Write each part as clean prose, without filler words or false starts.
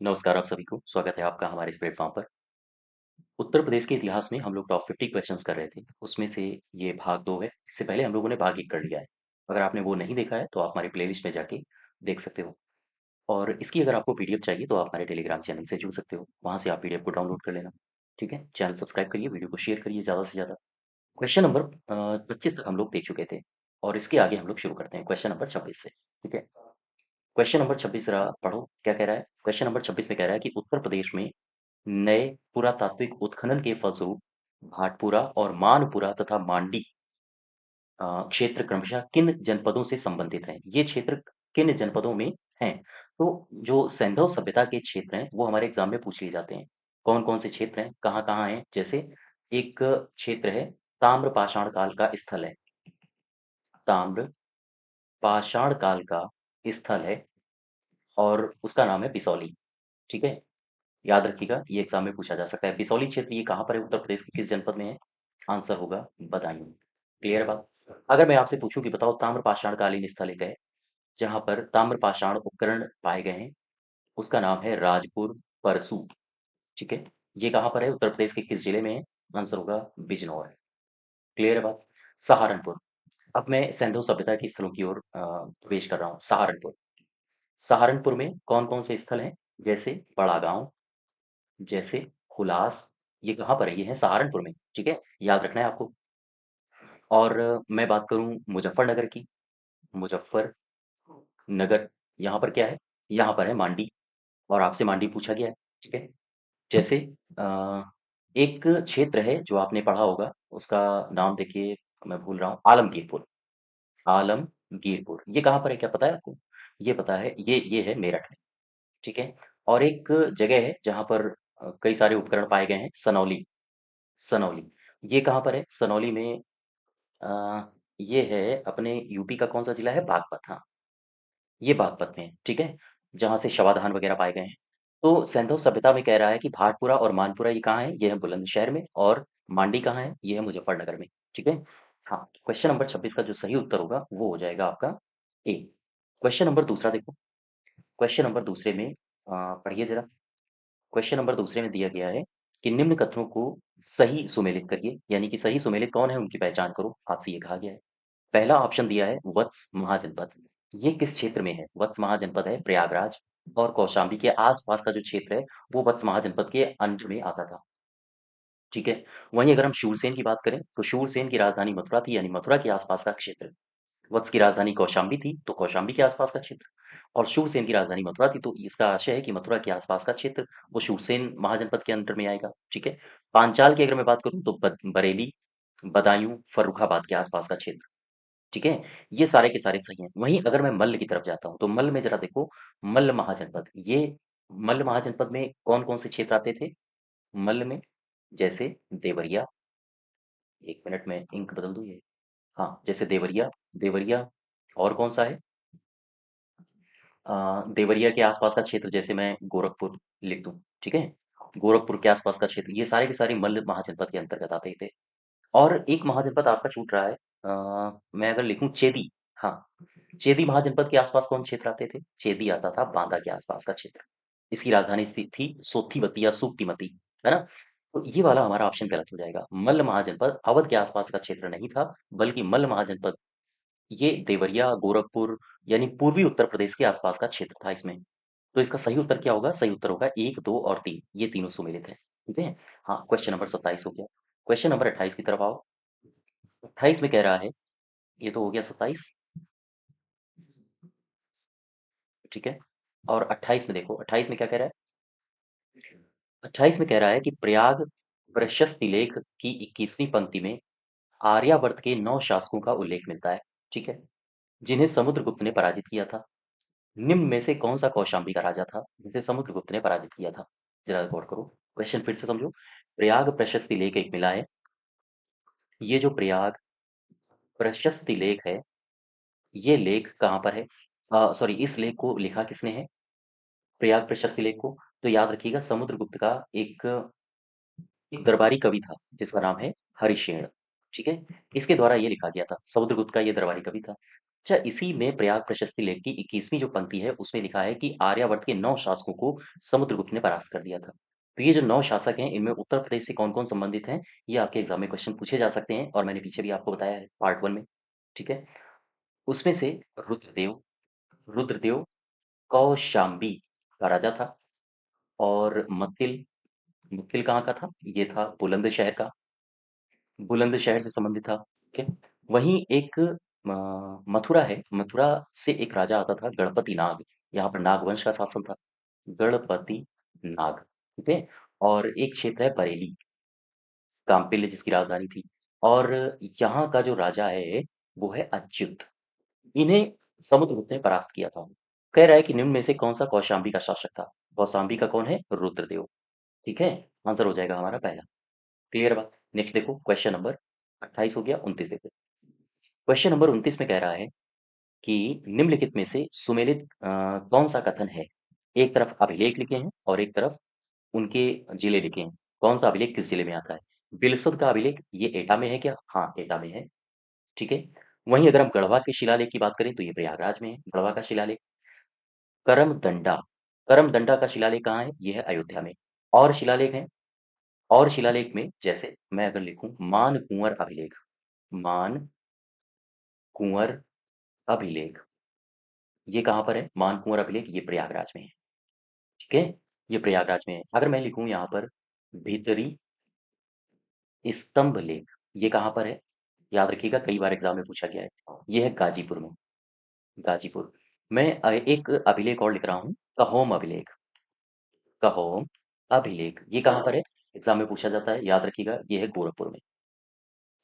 नमस्कार आप सभी को, स्वागत है आपका हमारे इस प्लेटफ़ॉर्म पर। उत्तर प्रदेश के इतिहास में हम लोग टॉप 50 क्वेश्चंस कर रहे थे, उसमें से ये भाग 2 है। इससे पहले हम लोगों ने भाग 1 कर लिया है। अगर आपने वो नहीं देखा है, तो आप हमारी प्लेलिस्ट में जाके देख सकते हो और इसकी अगर आपको पीडीएफ चाहिए, तो आप हमारे टेलीग्राम चैनल से जुड़ सकते हो। वहाँ से आप पीडीएफ को डाउनलोड कर लेना, ठीक है? चैनल सब्सक्राइब करिए, वीडियो को शेयर करिए ज़्यादा से ज़्यादा। क्वेश्चन नंबर 25 तक हम लोग देख चुके थे और इसके आगे हम लोग शुरू करते हैं क्वेश्चन नंबर 26 से, ठीक है? क्वेश्चन नंबर 26 ज़रा पढ़ो, क्या कह रहा है? क्वेश्चन नंबर 26 में कह रहा है कि उत्तर प्रदेश में नए पुरातात्विक उत्खनन के फलस्वरूप भाटपुरा और मानपुरा तथा मांडी क्षेत्र क्रमशः किन जनपदों से संबंधित हैं? ये क्षेत्र किन जनपदों में हैं? तो जो सैंधव सभ्यता के क्षेत्र हैं, वो हमारे एग्जाम में पूछ लिए जाते हैं। कौन-कौन से क्षेत्र हैं? कहाँ-कहाँ हैं? जैसे एक क्षेत्र है ताम्र पाषाण काल का स्थल है, ताम्र पाषाण काल का स्थल है और उसका नाम है बिसौली, ठीक है? याद रखिएगा, ये एग्जाम में पूछा जा सकता है। बिसौली क्षेत्र ये कहाँ पर है? उत्तर प्रदेश के किस जनपद में है? आंसर होगा बदायूं। क्लियर है बात? अगर मैं आपसे पूछूं कि बताओ ताम्रपाषाण कालीन स्थल एक है जहां पर ताम्रपाषाण उपकरण पाए गए हैं, उसका नाम है राजपुर परसू, ठीक है? ये कहाँ पर है? उत्तर प्रदेश के किस जिले में है? आंसर होगा बिजनौर। क्लियर है बात? सहारनपुर। अब मैं सिंधु सभ्यता की स्थलों की ओर प्रवेश कर रहा हूँ। सहारनपुर। सहारनपुर में कौन कौन से स्थल हैं? जैसे बड़ा गांव, जैसे हुलास, ये कहाँ पर है? ये है सहारनपुर में, ठीक है? याद रखना है आपको। और मैं बात करूँ मुजफ्फरनगर की, मुजफ्फरनगर, यहाँ पर क्या है? यहाँ पर है मांडी और आपसे मांडी पूछा गया है, ठीक है? जैसे अ, एक क्षेत्र है जो आपने पढ़ा होगा, उसका नाम देखिए, मैं भूल रहा हूँ, आलमगीरपुर, आलमगीरपुर, ये कहाँ पर है क्या पता है आपको? ये पता है, ये है मेरठ में, ठीक है? और एक जगह है जहाँ पर कई सारे उपकरण पाए गए हैं, सनौली, सनौली, ये कहाँ पर है? सनौली में अ, ये है अपने यूपी का कौन-सा जिला है? बागपत, हाँ, ये बागपत में है, ठीक है? जहाँ से शवाधान वगैरह पाए गए हैं। तो सैंधव सभ्यता में कह रहा है कि भाटपुरा और मानपुरा ये कहाँ है? ये है बुलंदशहर में और मांडी कहाँ है? ये है मुजफ्फरनगर में, ठीक है? हाँ, क्वेश्चन नंबर 26 का जो सही उत्तर होगा, वो हो जाएगा आपका ए। क्वेश्चन नंबर दूसरा देखो, क्वेश्चन नंबर दूसरे में पढ़िए ज़रा। क्वेश्चन नंबर दूसरे में दिया गया है कि निम्न कथनों को सही सुमेलित करिए, यानी कि सही सुमेलित कौन है उनकी पहचान करो, आपसे ये कहा गया है। पहला ऑप्शन दिया है वत्स महाजनपद, ये किस क्षेत्र में है? वत्स महाजनपद है प्रयागराज और कौशाम्बी के आसपास का जो क्षेत्र है वो वत्स महाजनपद के अंडर में आता था, ठीक है? वहीं अगर हम शूरसेन की बात करें तो शूरसेन की राजधानी मथुरा थी, यानी मथुरा के आसपास का क्षेत्र। वत्स की राजधानी कौशाम्बी थी, तो कौशाम्बी के आसपास का क्षेत्र और शूरसेन की राजधानी मथुरा थी, तो इसका आशय है कि मथुरा के आसपास का क्षेत्र वो शूरसेन महाजनपद के अंडर में आएगा, ठीक है? पांचाल की अगर मैं बात करूँ तो बरेली, बदायूं, फर्रुखाबाद के आसपास का क्षेत्र, ठीक है? ये सारे के सारे सही हैं। वहीं अगर मैं मल्ल की तरफ जाता हूँ, तो मल्ल में ज़रा देखो, मल्ल महाजनपद, ये मल्ल महाजनपद में कौन-कौन से क्षेत्र आते थे? मल्ल में जैसे देवरिया, 1 मिनट में इंक बदल दूँ ये? हाँ, जैसे देवरिया, देवरिया और कौन-सा है? देवरिया के आसपास का क्षेत्र जैसे मैं गोरखपुर लिख दूँ, ठीक है? गोरखपुर के आसपास का क्षेत्र, ये सारे के सारे मल्ल महाजनपद के अंतर्गत आते थे। और एक महाजनपद आपका छूट रहा है, मैं अगर लिखूँ चेदी, हाँ, चेदी महाजनपद के आसपास कौन क्षेत्र आते थे? चेदी आता था बांदा के आसपास का क्षेत्र। इसकी राजधानी स्थित थी सोत्थीमती या सूक्तिमती, है ना? तो ये वाला हमारा ऑप्शन गलत हो जाएगा। मल्ल महाजनपद अवध के आसपास का क्षेत्र नहीं था, बल्कि मल्ल महाजनपद ये देवरिया, गोरखपुर यानी पूर्वी उत्तर प्रदेश के आसपास का क्षेत्र था इसमें। तो इसका सही उत्तर क्या होगा? सही उत्तर होगा 1, 2 और 3, ये तीनों सुमेलित है, ठीक है? हाँ, क्वेश्चन नंबर 27 हो गया। क्वेश्चन नंबर 28 की तरफ आओ। 28 में कह रहा है, ये तो हो गया 27, ठीक है? और 28 में देखो, 28 में क्या कह रहा है? 28 में कह रहा है कि प्रयाग प्रशस्ति लेख की 21वीं पंक्ति में आर्यावर्त के 9 शासकों का उल्लेख मिलता है, ठीक है? जिन्हें समुद्रगुप्त ने पराजित किया था। निम्न में से कौन सा कौशाम्बी का राजा था जिसे समुद्रगुप्त ने पराजित किया था? जरा गौर करो, क्वेश्चन फिर से समझो। प्रयाग प्रशस्ति लेख एक मिला है, ये जो प्रयाग प्रशस्ति लेख है, ये लेख कहाँ पर है? सॉरी, इस लेख को लिखा किसने है? प्रयाग प्रशस्ति लेख को, तो याद रखिएगा समुद्रगुप्त का एक एक दरबारी कवि था जिसका नाम है हरिशेन, ठीक है? इसके द्वारा ये लिखा गया था, समुद्रगुप्त का ये दरबारी कवि था। अच्छा, इसी में प्रयाग प्रशस्ति लेख की 21वीं जो पंक्ति है, उसमें लिखा है कि आर्यावर्त के 9 शासकों को समुद्रगुप्त ने परास्त कर दिया था। तो ये जो 9 शासक हैं, इनमें उत्तर प्रदेश से कौन-कौन संबंधित हैं, ये आपके एग्ज़ाम में क्वेश्चन पूछे जा सकते हैं और मैंने पीछे भी आपको बताया है पार्ट 1 में, ठीक है? उसमें से रुद्रदेव रुद्रदेव कौशाम्बी का राजा था और मत्तिल मुक्तिल कहाँ का था? ये था बुलंदशहर का, बुलंदशहर से संबंधित था, ठीक है? वहीं एक मथुरा है, मथुरा से एक राजा आता था गणपति नाग, यहाँ पर नागवंश का शासन था, गणपति नाग, ठीक है? और एक क्षेत्र है बरेली, कांपिल्य जिसकी राजधानी थी और यहाँ का जो राजा है, वो है अच्युत। इन्हें समुद्रगुप्त ने परास्त किया था। कह रहा है कि निम्न में से कौन-सा कौशाम्बी का शासक था? कौशाम्बी का कौन है? रुद्रदेव, ठीक है? आंसर हो जाएगा हमारा पहला। क्लियर बात? नेक्स्ट देखो क्वेश्चन नंबर 28 हो गया, 29 देखो। क्वेश्चन नंबर 29 में कह रहा है कि निम्नलिखित में से सुमेलित कौन-सा कथन है? एक तरफ अभिलेख लिखे हैं और एक तरफ उनके जिले लिखे हैं। कौन-सा अभिलेख किस जिले में आता है? बिलसुद का अभिलेख ये एटा में है क्या? हाँ, एटा में है, ठीक है। वहीं अगर हम गढ़वा के शिलालेख की बात करें तो ये प्रयागराज में है, गढ़वा का शिलालेख। करमदंडा, करमदंडा का शिलालेख कहाँ है? ये है अयोध्या में। और शिलालेख हैं और शिलालेख में जैसे मैं अगर लिखूँ मान कुँवर अभिलेख, मान कुँवर अभिलेख, ये कहाँ पर है? मान कुँवर अभिलेख ये प्रयागराज में है, ठीक है? ये प्रयागराज में है। अगर मैं लिखूँ यहाँ पर भीतरी स्तंभ लेख, ये कहाँ पर है? याद रखिएगा कई बार एग्ज़ाम में पूछा गया है। ये है गाज़ीपुर में, गाज़ीपुर। मैं एक अभिलेख और लिख रहा हूँ, कहोम अभिलेख, कहोम अभिलेख, ये कहाँ पर है? एग्ज़ाम में पूछा जाता है, याद रखिएगा ये है गोरखपुर में।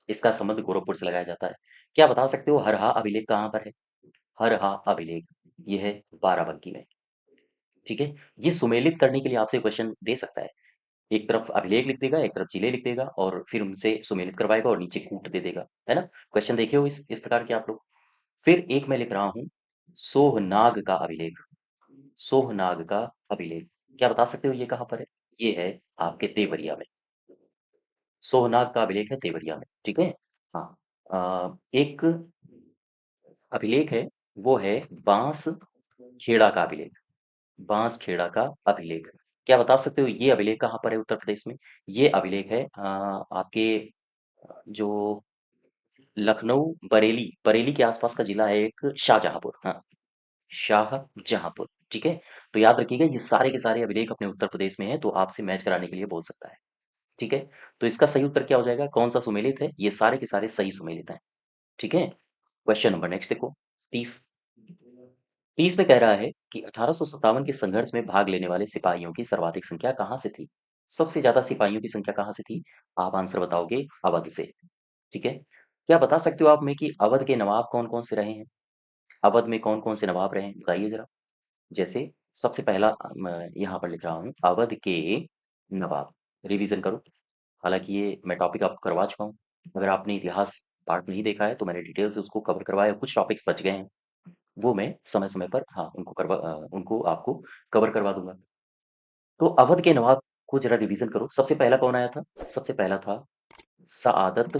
इसका संबंध गोरखपुर से लगाया जाता है। क्या बता सकते हो हरहा अभिलेख कहाँ पर है? हरहा अभिलेख, ये है बाराबंकी में, ठीक है? ये सुमेलित करने के लिए आपसे क्वेश्चन दे सकता है। एक तरफ अभिलेख लिख देगा, एक तरफ जिले लिख देगा और फिर उनसे सुमेलित करवाएगा और नीचे कूट दे देगा, है ना? क्वेश्चन देखे हो इस प्रकार के आप लोग। फिर एक मैं लिख रहा हूँ सोहनाग का अभिलेख, सोहनाग का अभिलेख। क्या बता सकते हो ये कहाँ पर है? ये है आपके देवरिया में। सोहनाग का अभिलेख है देवरिया में, ठीक है? हाँ। एक अभिलेख है, वो है बाँस खेड़ा का अभिलेख, बाँस खेड़ा का अभिलेख। क्या बता सकते हो ये अभिलेख कहाँ पर है उत्तर प्रदेश में? ये अभिलेख है आपके जो लखनऊ, बरेली, बरेली के आसपास का जिला है एक शाहजहाँपुर, हाँ, शाहजहाँपुर, ठीक है? तो याद रखिएगा ये सारे के सारे अभिलेख अपने उत्तर प्रदेश में हैं, तो आपसे मैच कराने के लिए बोल सकता है, ठीक है? तो इसका सही उत्तर क्या हो जाएगा? कौन-सा सुमेलित है? ये सारे के सारे सही सुमेलित हैं, ठीक है? क्वेश्चन नंबर नेक्स्ट देखो 30। 30 में कह रहा है कि 1857 के संघर्ष में भाग लेने वाले सिपाहियों की सर्वाधिक संख्या कहाँ से थी? सबसे ज़्यादा सिपाहियों की संख्या कहाँ से थी? आप आंसर बताओगे अवध से, ठीक है? क्या बता सकते हो आप में कि अवध के नवाब कौन-कौन से रहे हैं? अवध में कौन-कौन से नवाब रहे हैं? बताइए ज़रा। जैसे सबसे पहला मैं यहाँ पर लिख रहा हूँ अवध के नवाब, रिवीजन करो। हालाँकि ये मैं टॉपिक आपको करवा चुका हूँ। अगर आपने इतिहास पार्ट नहीं देखा है तो मैंने डिटेल से उसको कवर करवाया, कुछ टॉपिक्स बच गए हैं। वो मैं समय-समय पर हाँ, उनको आपको कवर करवा दूँगा। तो अवध के नवाब को ज़रा रिवीजन करो। सबसे पहला कौन आया था? सबसे पहला था सआदत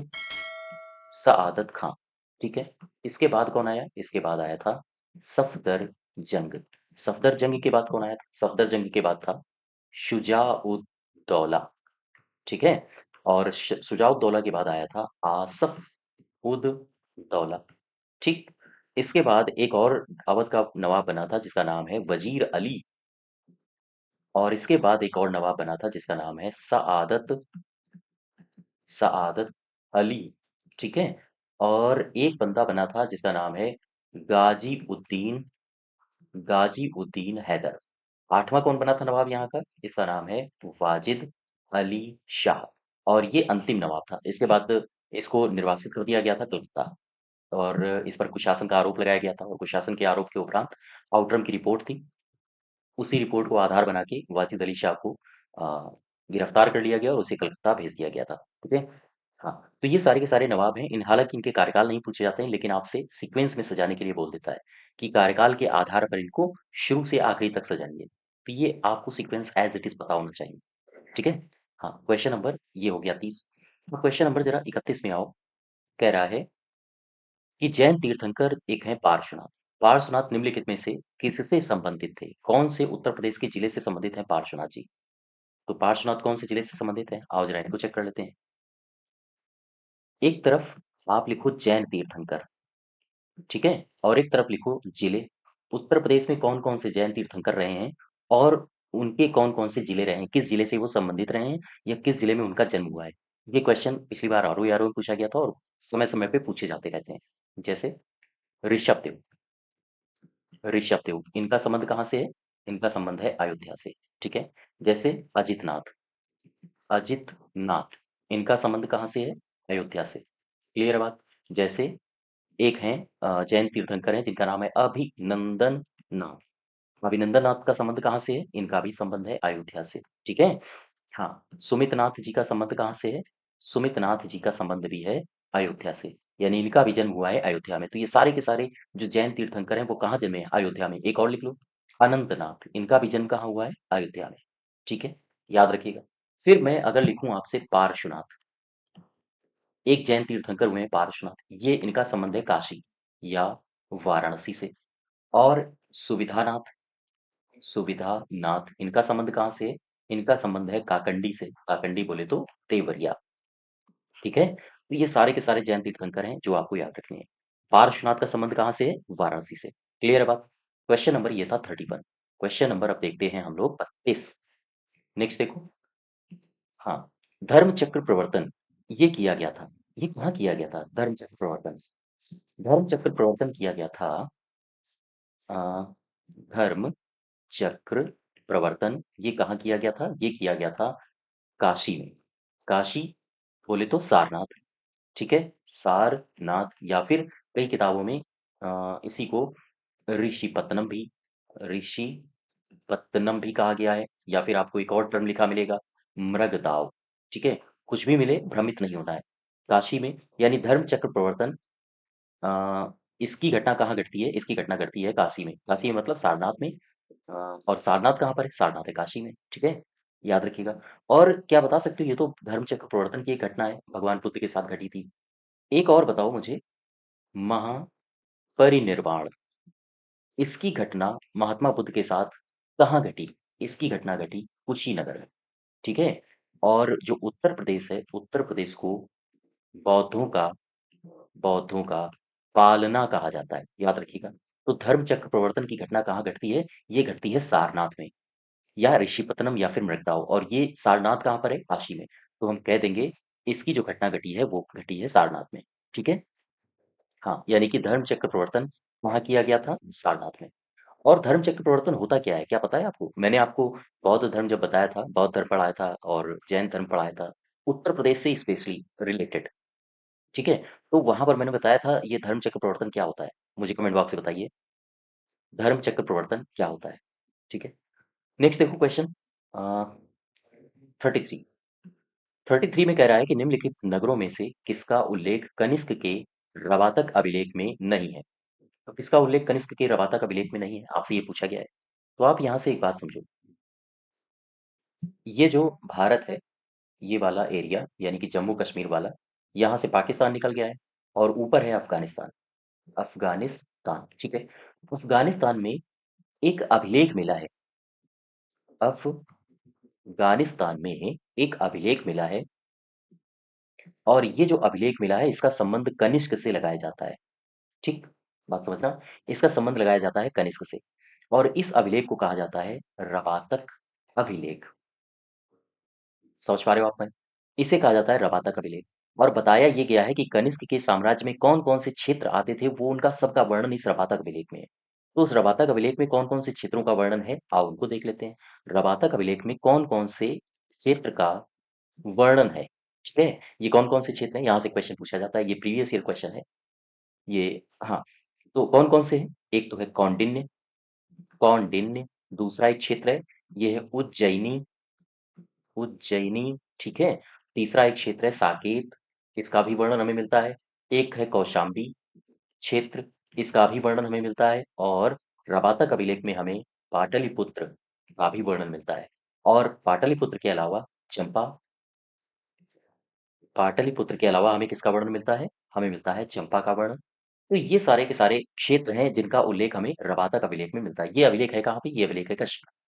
सआदत खां, ठीक है? इसके बाद कौन आया? इसके बाद आया था सफदरजंग। सफदरजंग के बाद कौन आया था? सफदरजंग के बाद था शुजा-उद-दौला, ठीक है? और शुजा-उद-दौला के बाद आया था आसफ-उद-दौला, ठीक? इसके बाद एक और अवध का नवाब बना था जिसका नाम है वजीर अली और इसके बाद एक और नवाब बना था जिसका नाम है सआदत सआदत अली, ठीक है? और एक बंदा बना था जिसका नाम है गाजी-उद्दीन गाजी-उद्दीन हैदर। 8वां कौन बना था नवाब यहाँ का? इसका नाम है वाजिद अली शाह और ये अंतिम नवाब था। इसके बाद इसको निर्वासित कर दिया गया था कलकत्ता और इस पर कुशासन का आरोप लगाया गया था और कुशासन के आरोप के उपरांत आउटरम की रिपोर्ट थी। उसी रिपोर्ट को आधार बना के वाजिद अली शाह को अ, गिरफ्तार कर लिया गया और उसे कलकत्ता भेज दिया गया था, ठीक है? हाँ, तो ये सारे के सारे नवाब हैं। इन हालाँकि इनके कार्यकाल नहीं पूछे जाते हैं, लेकिन आपसे सीक्वेंस में सजाने के लिए बोल देता है कि कार्यकाल के आधार पर इनको शुरू से आखिरी तक सजाइए। तो ये आपको सीक्वेंस एज़ इट इज़ पता होना चाहिए, ठीक है? हाँ, क्वेश्चन नंबर ये हो गया 30। अब क्वेश्चन नंबर ज़रा 31 में आओ, कह रहा है कि जैन तीर्थंकर एक हैं पार्श्वनाथ। पार्श्वनाथ निम्नलिखित में से किससे संबंधित थे? कौन से उत्तर प्रदेश के जिले से संबंधित हैं पार्श्वनाथ जी? तो पार्श्वनाथ कौन से जिले से संबंधित हैं? आओ जरा इनको चेक कर लेते हैं। एक तरफ आप लिखो जैन तीर्थंकर, ठीक है? और एक तरफ लिखो जिले। उत्तर प्रदेश में कौन-कौन से जैन तीर्थंकर रहे हैं और उनके कौन-कौन से जिले रहे हैं? किस जिले से वो संबंधित रहे हैं या किस जिले में उनका जन्म हुआ है? ये क्वेश्चन पिछली बार आरओ-आरओ में पूछा गया था और समय-समय पे पूछे जाते रहते हैं। जैसे ऋषभदेव, ऋषभदेव इनका संबंध कहाँ से है? इनका संबंध है अयोध्या से, ठीक है? जैसे अजितनाथ, अजितनाथ इनका संबंध कहाँ से है? अयोध्या से। क्लियर है बात? जैसे एक हैं जैन तीर्थंकर हैं जिनका नाम है अभिनंदन नाथ। अभिनंदन नाथ का संबंध कहाँ से है? इनका भी संबंध है अयोध्या से, ठीक है? हाँ, सुमित नाथ जी का संबंध कहाँ से है? सुमित नाथ जी का संबंध भी है अयोध्या से, यानी इनका भी जन्म हुआ है अयोध्या में। तो ये सारे के सारे जो जैन तीर्थंकर हैं वो कहाँ जन्मे हैं? अयोध्या में। एक और लिख लो, अनंतनाथ इनका भी जन्म कहाँ हुआ है? अयोध्या में, ठीक है? याद रखिएगा। फिर मैं अगर लिखूं आपसे पार्श्वनाथ, एक जैन तीर्थंकर हुए हैं पार्श्वनाथ, ये इनका संबंध है काशी या वाराणसी से। और सुविधानाथ, सुविधानाथ इनका संबंध कहाँ से है? इनका संबंध है काकंडी से। काकंडी बोले तो देवरिया, ठीक है? तो ये सारे के सारे जैन तीर्थंकर हैं जो आपको याद रखने हैं। पार्श्वनाथ का संबंध कहाँ से है? वाराणसी से। क्लियर है बात? क्वेश्चन नंबर ये था 31। क्वेश्चन नंबर अब देखते हैं हम लोग 32। नेक्स्ट देखो। हाँ, धर्म चक्र प्रवर्तन ये किया गया था। ये कहाँ किया गया था? धर्म चक्र प्रवर्तन। धर्म चक्र प्रवर्तन किया गया था अ, धर्म चक्र प्रवर्तन ये कहाँ किया गया था? ये किया गया था काशी में। काशी बोले तो सारनाथ, ठीक है? सारनाथ या फिर कई किताबों में इसी को ऋषिपत्तनम भी ऋषिपत्तनम भी कहा गया है या फिर आपको एक और टर्म लिखा मिलेगा मृगदाव, ठीक है? कुछ भी मिले भ्रमित नहीं होना है। काशी में यानी धर्म चक्र प्रवर्तन इसकी घटना कहाँ घटती है? इसकी घटना घटती है काशी में। काशी में मतलब सारनाथ में और सारनाथ कहाँ पर है? सारनाथ है काशी में, ठीक है? याद रखिएगा। और क्या बता सकते हो ये तो धर्म चक्र प्रवर्तन की एक घटना है, भगवान बुद्ध के साथ घटी थी। एक और बताओ मुझे, महापरिनिर्वाण इसकी घटना महात्मा बुद्ध के साथ कहाँ घटी? इसकी घटना घटी कुशीनगर में, ठीक है? और जो उत्तर प्रदेश है, उत्तर प्रदेश को बौद्धों का बौद्धों का पालना कहा जाता है, याद रखिएगा। तो धर्म चक्र प्रवर्तन की घटना कहाँ घटती है? ये घटती है सारनाथ में या ऋषिपत्तनम या फिर मृगदाव और ये सारनाथ कहाँ पर है? काशी में। तो हम कह देंगे इसकी जो घटना घटी है वो घटी है सारनाथ में, ठीक है? हाँ, यानी कि धर्म चक्र प्रवर्तन वहाँ किया गया था सारनाथ में। और धर्म चक्र प्रवर्तन होता क्या है? क्या पता है आपको? मैंने आपको बौद्ध धर्म जब बताया था, बौद्ध धर्म पढ़ाया था और जैन धर्म पढ़ाया था, उत्तर प्रदेश से स्पेशली रिलेटेड, ठीक है? तो वहाँ पर मैंने बताया था ये धर्म चक्र प्रवर्तन क्या होता है? मुझे कमेंट बॉक्स में बताइए, धर्म चक्र प्रवर्तन क्या होता है? ठीक है? नेक्स्ट देखो क्वेश्चन 33। 33 में कह रहा है कि निम्नलिखित नगरों में से किसका उल्लेख कनिष्क के रवातक अभिलेख में नहीं है? तो किसका उल्लेख कनिष्क के रवातक अभिलेख में नहीं है? आपसे ये पूछा गया है। तो आप यहाँ से एक बात समझो, ये जो भारत है, ये वाला एरिया यानी कि जम्मू कश्मीर वाला, यहाँ से पाकिस्तान निकल गया है और ऊपर है अफगानिस्तान। अफगानिस्तान, ठीक है? अफगानिस्तान में एक अभिलेख मिला है। अफगानिस्तान में एक अभिलेख मिला है और ये जो अभिलेख मिला है इसका संबंध कनिष्क से लगाया जाता है। ठीक? बात समझना, इसका संबंध लगाया जाता है कनिष्क से और इस अभिलेख को कहा जाता है रवातक अभिलेख। समझ पा रहे हो आप? मैं इसे कहा जाता है रवातक अभिलेख और बताया ये गया है कि कनिष्क के साम्राज्य में कौन-कौन से क्षेत्र आते थे वो उनका सबका वर्णन इस रवातक अभिलेख में है। तो उस रवातक अभिलेख में कौन-कौन से क्षेत्रों का वर्णन है, आओ उनको देख लेते हैं। रवातक अभिलेख में कौन-कौन से क्षेत्र का वर्णन है, ठीक है? ये कौन-कौन से क्षेत्र हैं, यहाँ से क्वेश्चन पूछा जाता है, ये प्रीवियस ईयर क्वेश्चन है। ये हाँ, तो कौन-कौन से हैं? एक तो है कौंडिन्य, कौंडिन्य, दूसरा एक क्षेत्र है, ये है उज्जयिनी, उज्जयिनी, ठीक है? तीसरा एक क्षेत्र है साकेत, इसका भी वर्णन हमें मिलता है। एक है कौशाम्बी क्षेत्र, इसका भी वर्णन हमें मिलता है और रवातक अभिलेख में हमें पाटलिपुत्र का भी वर्णन मिलता है। और पाटलिपुत्र के अलावा चंपा, पाटलिपुत्र के अलावा हमें किसका वर्णन मिलता है? हमें मिलता है चंपा का वर्णन। तो ये सारे के सारे क्षेत्र हैं जिनका उल्लेख हमें रबाता अभिलेख में मिलता है। ये अभिलेख है कहाँ पे? ये अभिलेख है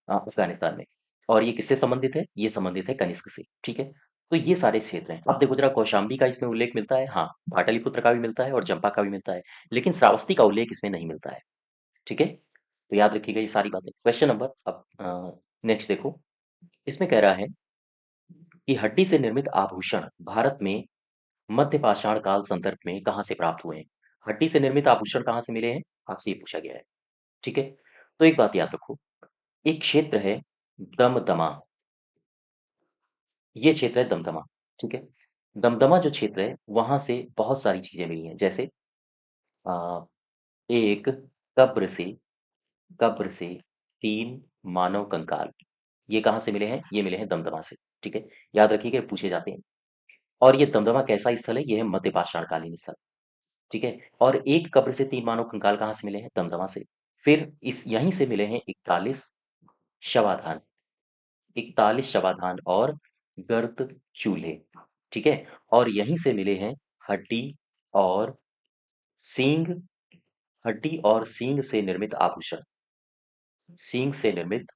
अफ़गानिस्तान में। और ये किससे संबंधित है? ये संबंधित है कनिष्क से, ठीक है? तो ये सारे क्षेत्र हैं। अब देखो जरा कौशाम्बी का इसमें उल्लेख मिलता है, हाँ, पाटलिपुत्र का भी मिलता है और चंपा का भी मिलता है, लेकिन श्रावस्ती का उल्लेख इसमें नहीं मिलता है, ठीक है? तो याद रखिएगा ये सारी बातें। क्वेश्चन नंबर अब नेक्स्ट देखो, इसमें कह रहा है कि हड्डी से निर्मित आभूषण भारत में मध्य पाषाण काल संदर्भ में कहाँ से प्राप्त हुए हैं? हड्डी से निर्मित आभूषण कहाँ से मिले हैं? आपसे ये पूछा गया है, ठीक है? तो एक बात याद रखो, एक क्षेत्र है दमदमा, ये क्षेत्र है दमदमा, ठीक है? दमदमा जो क्षेत्र है, वहाँ से बहुत सारी चीज़ें मिली हैं, जैसे अ, एक कब्र से कब्र से 3 मानव कंकाल, ये कहाँ से मिले हैं? ये मिले हैं दमदमा से, ठीक है? याद रखिएगा ये पूछे जाते हैं। और ये दमदमा कैसा स्थल है? ये है मध्य पाषाणकालीन स्थल, ठीक है? और एक कब्र से 3 मानव कंकाल कहाँ से मिले हैं? दमदमा से। फिर इस यहीं से मिले हैं 41 शवाधान, 41 शवाधान और गर्त चूल्हे, ठीक है? और यहीं से मिले हैं हड्डी और सींग, हड्डी और सींग से निर्मित आभूषण, सींग से निर्मित